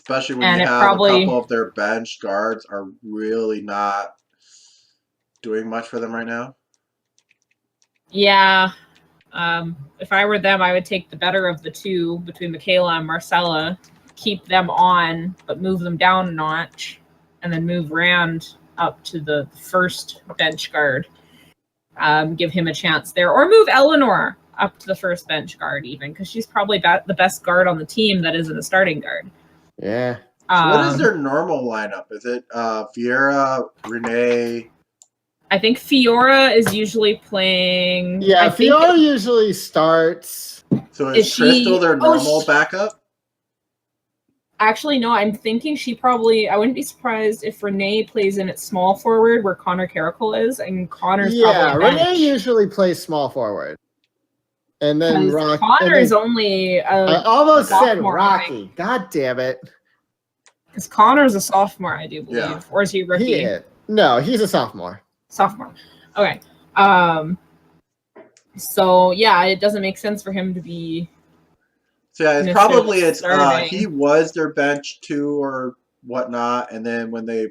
Especially when And you it have probably- a couple of their bench guards are really not doing much for them right now. Yeah. If I were them, I would take the better of the two between Michaela and Marcella, keep them on, but move them down a notch, and then move Rand up to the first bench guard. Give him a chance there. Or move Eleanor up to the first bench guard even, because she's probably the best guard on the team that isn't a starting guard. Yeah. So what is their normal lineup? Is it Fiora, Renee? I think Fiora is usually playing. Yeah, Fiora usually starts. So is Crystal their normal backup? Actually, no, I'm thinking she probably... I wouldn't be surprised if Renee plays in at small forward where Connor Carrickle is, and Connor's probably bench. Renee usually plays small forward. And then Connor's only I almost said sophomore, Rocky. God damn it. Because Connor's a sophomore, I do believe. Yeah. Or is he a rookie? No, he's a sophomore. Sophomore. Okay. So, yeah, it doesn't make sense for him to be... So, yeah, he was their bench two or whatnot, and then when they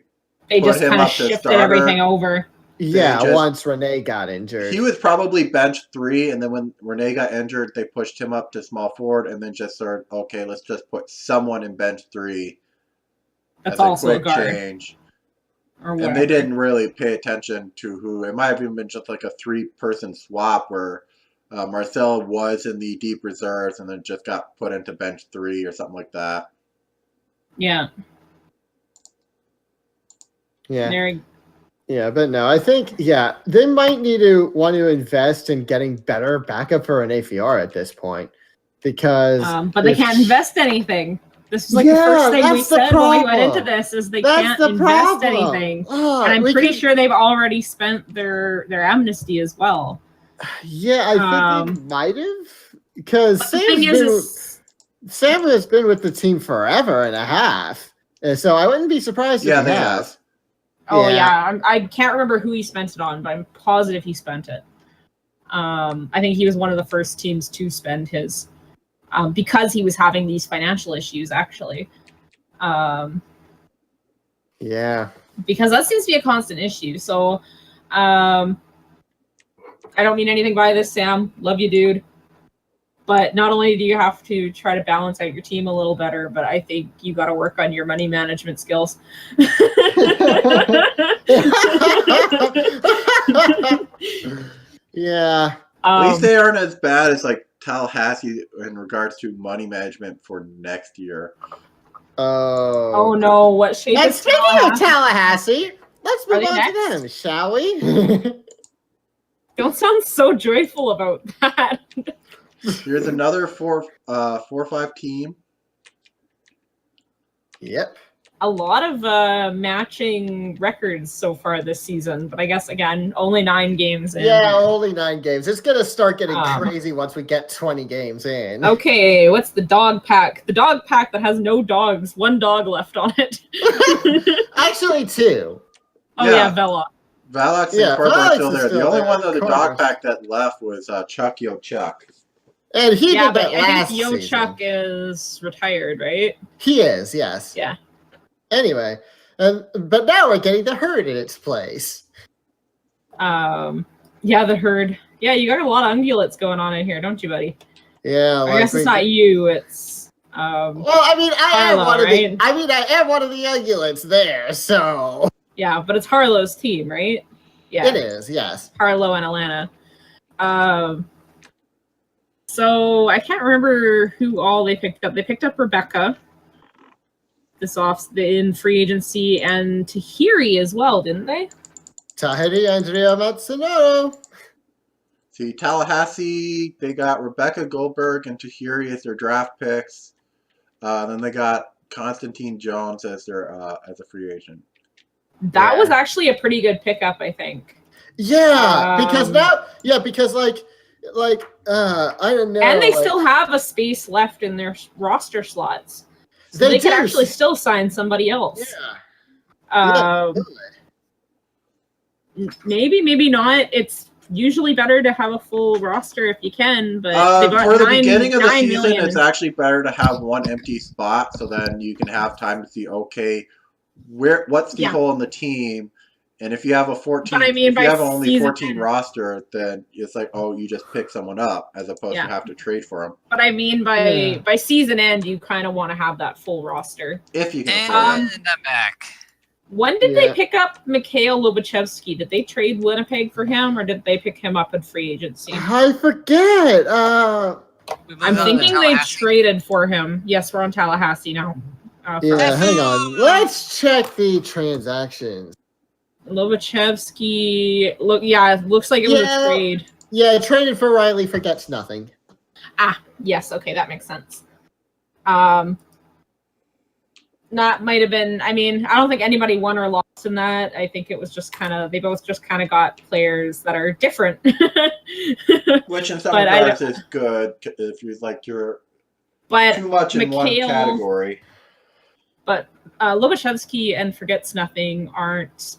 just kind of shifted everything over. Yeah, once Renee got injured. He was probably bench 3, and then when Renee got injured, they pushed him up to small forward, and then just started, okay, let's just put someone in bench 3. That's also a guard. Change. And they didn't really pay attention to who. It might have even been just like a 3-person swap where Marcella was in the deep reserves and then just got put into bench 3 or something like that. Yeah. Yeah. Yeah, but no, I think, they might want to invest in getting better backup for Renee Fiora at this point. Because... but they can't invest anything. This is like the first thing we said when we went into this, is they can't invest anything. And I'm pretty sure they've already spent their amnesty as well. Yeah, I think they might have. Because Sam has been with the team forever and a half. And so I wouldn't be surprised if he has. Oh, yeah. I can't remember who he spent it on, but I'm positive he spent it. I think he was one of the first teams to spend his. Because he was having these financial issues, actually. Yeah. Because that seems to be a constant issue. So, I don't mean anything by this, Sam. Love you, dude. But not only do you have to try to balance out your team a little better, but I think you got to work on your money management skills. Yeah. At least they aren't as bad as like Tallahassee in regards to money management for next year. Oh no! What shape and is speaking of Tallahassee, let's move on to them, shall we? Don't sound so joyful about that. Here's another 4-5 team. Yep. A lot of matching records so far this season, but I guess, again, only 9 games in. Yeah, only 9 games. It's going to start getting crazy once we get 20 games in. Okay, what's the dog pack? The dog pack that has no dogs. 1 dog left on it. Actually, 2. Oh, yeah, Vela. Velox and Corvo are still there. The only one of the dog pack that left was Chuck Yo Chuck. And he did that last I think Yo Chuck is retired, right? He is, yes. Yeah. Anyway, but now we're getting the herd in its place. Yeah, the herd. Yeah, you got a lot of ungulates going on in here, don't you, buddy? Yeah. I guess it's not you. It's well, I mean, I am one of the ungulates there, so. Yeah, but it's Harlow's team, right? Yeah. It is, yes. Harlow and Alana. So I can't remember who all they picked up. They picked up Rebecca in free agency, and Tahiri as well, didn't they? Tahiri Andrea Matsumoto. See, Tallahassee, they got Rebecca Goldberg and Tahiri as their draft picks. Then they got Constantine Jones as their as a free agent. That was actually a pretty good pickup, I think. Yeah, because I don't know. And they still have a space left in their roster slots. So they could actually still sign somebody else. Yeah. Maybe, maybe not. It's usually better to have a full roster if you can, but for the beginning of the season, it's actually better to have one empty spot, so then you can have time to see, okay, what's the hole in the team, and if you have a 14, if you have only 14 roster, then it's like, oh, you just pick someone up as opposed to have to trade for them. But I mean, by season end, you kind of want to have that full roster if you can afford it. And I'm back. When did they pick up Mikhail Lobachevsky? Did they trade Winnipeg for him, or did they pick him up in free agency? I forget. I'm thinking they traded for him. Yes, we're on Tallahassee now. Hang on. Let's check the transactions. Lobachevsky. It looks like it was a trade. Yeah, traded for Riley forgets nothing. Yes. Okay, that makes sense. That might have been. I mean, I don't think anybody won or lost in that. I think it was just they both just kind of got players that are different. Which in some regards is good if you're too much in one category. But Lobachevsky and Forgets Nothing aren't.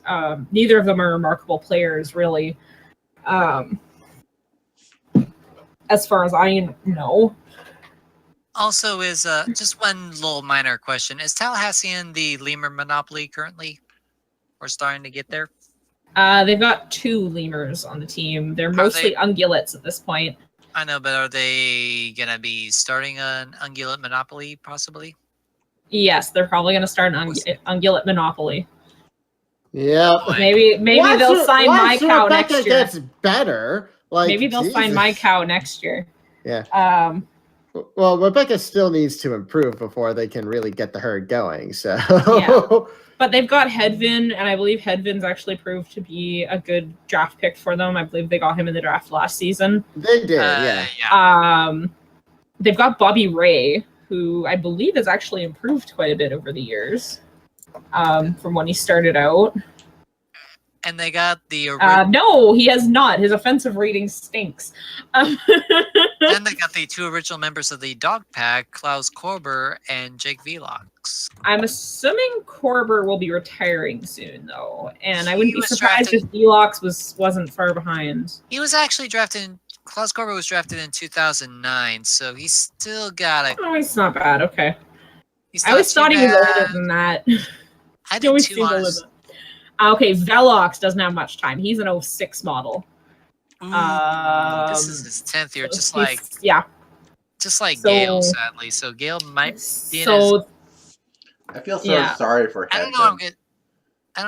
Neither of them are remarkable players, really. As far as I know. Also, is just one little minor question: is Tallahassee in the lemur monopoly currently? We're starting to get there. They've got 2 lemurs on the team. They're mostly ungulates at this point. I know, but are they gonna be starting an ungulate monopoly possibly? Yes, they're probably gonna start an ungulate monopoly. Yeah, maybe they'll sign my cow next year. Gets better. Maybe they'll sign my cow next year. Yeah. Well, Rebecca still needs to improve before they can really get the herd going. So, but they've got Hedvin, and I believe Hedvin's actually proved to be a good draft pick for them. I believe they got him in the draft last season. They did, They've got Bobby Ray, who I believe has actually improved quite a bit over the years, from when he started out. And they got the no, he has not. His offensive rating stinks. And they got the 2 original members of the dog pack, Klaus Korber and Jake Velox. I'm assuming Korber will be retiring soon, though, and I wouldn't be surprised if Velox wasn't far behind. He was actually drafted. Klaus Korber was drafted in 2009, so he's still got a. Oh, it's not bad. Okay. I always thought he was older than that. I did too. Okay, Velox doesn't have much time. He's an 06 model. Ooh, this is his 10th year, just like Gale, sadly. So Gale might be in his... I feel sorry for him. I don't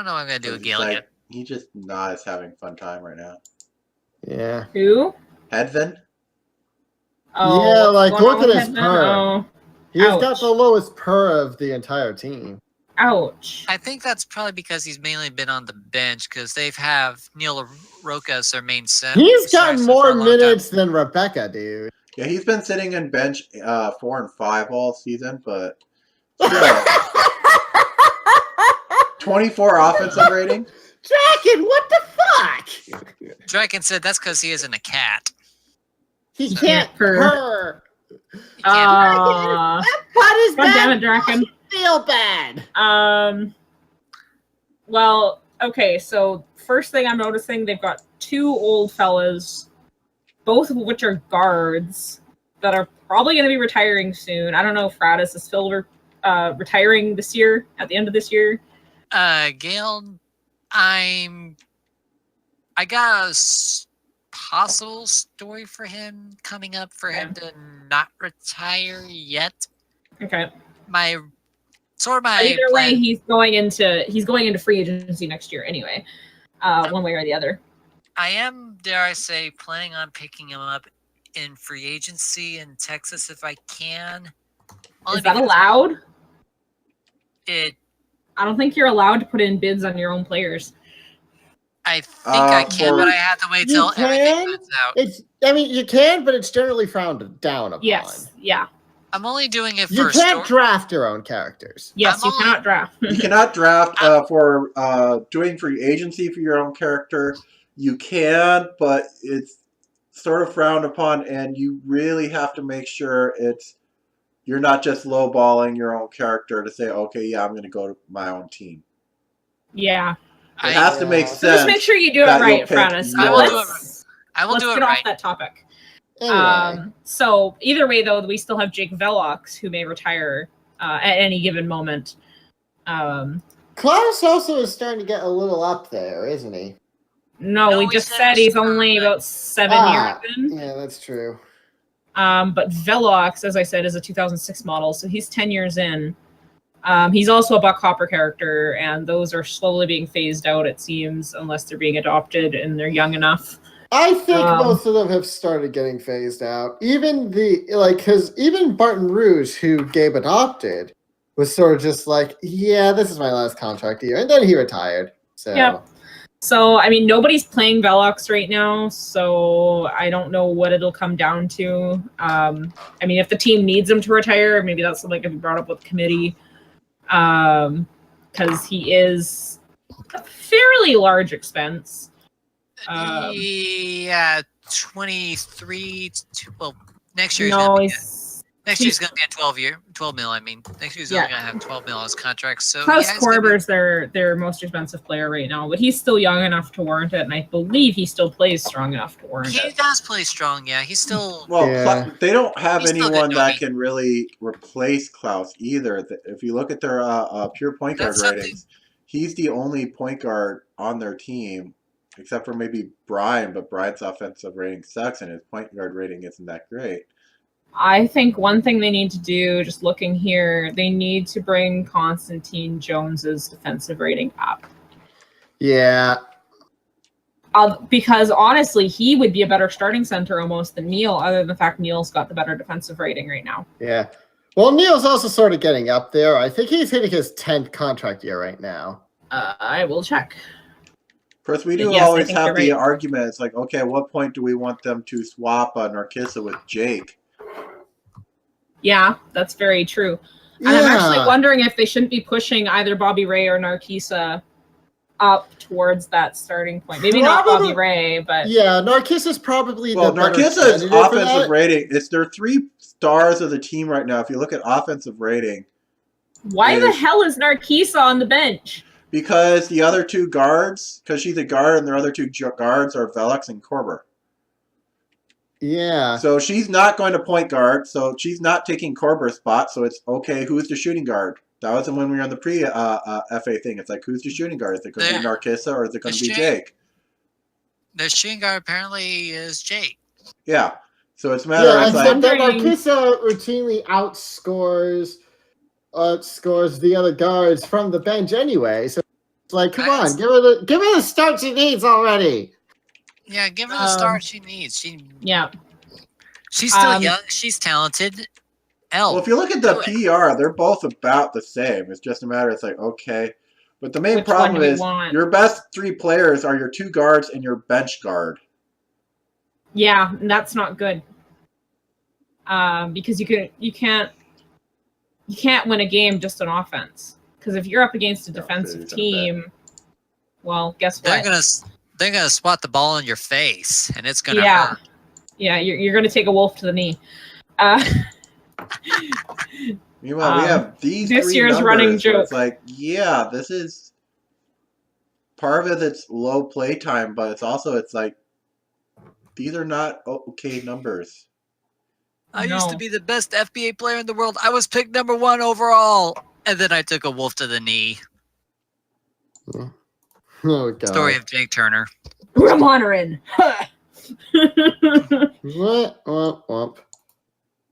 know what I'm gonna do with Gale again. He just not is having a fun time right now. Yeah. Who? Hedvin? Oh, yeah, look at his purr. Oh. He's got the lowest purr of the entire team. Ouch. I think that's probably because he's mainly been on the bench because they have Neil Roca as their main center. He's gotten more minutes than Rebecca, dude. Yeah, he's been sitting in bench 4 and 5 all season, but 24 offensive rating. Draken, what the fuck? Draken said that's because he isn't a cat. He can't purr. God damn it, Draken. Feel bad. Well, okay, so first thing I'm noticing, they've got 2 old fellas, both of which are guards, that are probably going to be retiring soon. I don't know if Fratis is still retiring this year, at the end of this year. Gale, I got a possible story for him coming up for him to not retire yet. Okay. Either way, he's going into free agency next year anyway, one way or the other. I am, dare I say, planning on picking him up in free agency in Texas if I can. Is that allowed? I don't think you're allowed to put in bids on your own players. I think I can, but I have to wait till everything comes out. You can, but it's generally frowned down upon. Yes, yeah. I'm only doing it for You can't draft your own characters. Yes, you cannot draft. You cannot draft for doing free agency for your own character. You can, but it's sort of frowned upon, and you really have to make sure you're not just lowballing your own character to say, okay, yeah, I'm going to go to my own team. Yeah. It has to make sense. So just make sure you do it right, Fratis. I will let's do it get right. off that topic. Anyway. So either way, though, we still have Jake Velox, who may retire at any given moment. Klaus also is starting to get a little up there, isn't he? No, we just said he's only about 7 years in. Yeah, that's true. But Velox, as I said, is a 2006 model, so he's 10 years in. He's also a Buck Hopper character, and those are slowly being phased out, it seems, unless they're being adopted and they're young enough. I think most of them have started getting phased out. Even because even Barton Rouge, who Gabe adopted, was sort of just like, yeah, this is my last contract year, and then he retired. So Yep. So I mean, nobody's playing Velox right now, so I don't know what it'll come down to. I mean, if the team needs him to retire, maybe that's something that can be brought up with the committee, because he is a fairly large expense. Yeah, 23. Well, next year next year's going to be a 12 mil. I mean, next year's only going to have 12 mil as contracts. So Klaus Korber's their most expensive player right now, but he's still young enough to warrant it, and I believe he still plays strong enough to warrant it. He does play strong, yeah. He's still. Well, they don't have anyone that can really replace Klaus either. If you look at their pure point guard ratings, he's the only point guard on their team. Except for maybe Brian, but Brian's offensive rating sucks and his point guard rating isn't that great. I think one thing they need to do, just looking here, they need to bring Constantine Jones's defensive rating up. Yeah. Because honestly, he would be a better starting center almost than Neil, other than the fact Neil's got the better defensive rating right now. Yeah. Well, Neil's also sort of getting up there. I think he's hitting his 10th contract year right now. I will check. Of course, we do always have the argument. It's like, okay, at what point do we want them to swap Narcissa with Jake? Yeah, that's very true. And I'm actually wondering if they shouldn't be pushing either Bobby Ray or Narcissa up towards that starting point. Maybe not Bobby Ray, but... Yeah, Narcissa's probably Narcissa's offensive rating, they're 3 stars of the team right now. If you look at offensive rating... Why the hell is Narcissa on the bench? Because the other 2 guards, because she's a guard, and their other 2 guards are Velox and Korber. Yeah. So she's not going to point guard, so she's not taking Korber's spot, so it's, okay, who's the shooting guard? That was when we were on the pre-FA thing. It's like, who's the shooting guard? Is it going to be Narcissa, or is it going to be Jake? The shooting guard apparently is Jake. Yeah. So it's a matter of like... Narcissa routinely outscores the other guards from the bench anyway. So it's like, come on, give her the start she needs already. Yeah, give her the start she needs. She's still young. She's talented. Well, if you look at the PR, they're both about the same. It's just a matter. It's like, okay, but the main problem is your best 3 players are your 2 guards and your bench guard. Yeah, and that's not good. Because you can't win a game just on offense. Because if you're up against a defensive team, well, guess what? They're gonna spot the ball in your face, and it's gonna hurt. Yeah, you're gonna take a wolf to the knee. Meanwhile, we have these this 3 year's numbers running joke. It's like, yeah, this is part of it's low play time, but it's like these are not okay numbers. I used to be the best FBA player in the world. I was picked number 1 overall, and then I took a wolf to the knee. Oh, God. Story of Jake Turner. Ramonarin. Womp.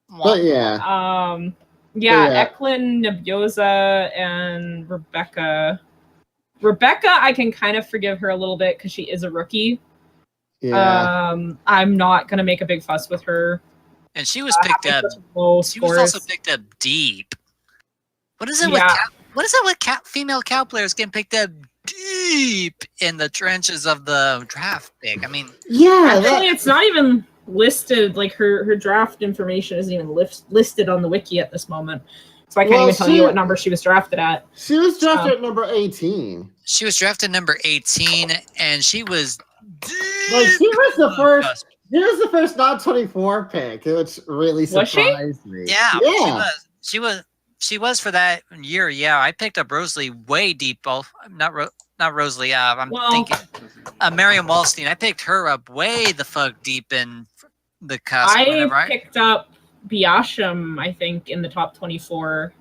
But yeah. Eklund, Nebioza, and Rebecca. Rebecca, I can kind of forgive her a little bit because she is a rookie. Yeah. I'm not gonna make a big fuss with her. And she was picked up. She was also picked up deep. What is it with female cow players getting picked up deep in the trenches of the draft pick? I mean, actually, it's not even listed. Like her draft information isn't even listed on the wiki at this moment, so I can't even tell you what number she was drafted at. She was drafted at number 18. She was drafted number 18, and she was like she was the first. She was the first non-24 pick, which really surprised me. Yeah, she was. She was for that year. Yeah, I picked up Rosalie way deep. Oh, not Rosalie. I'm thinking Miriam Wallstein. I picked her up way the fuck deep in the cusp. I picked up Biasham, I think, in the top 24.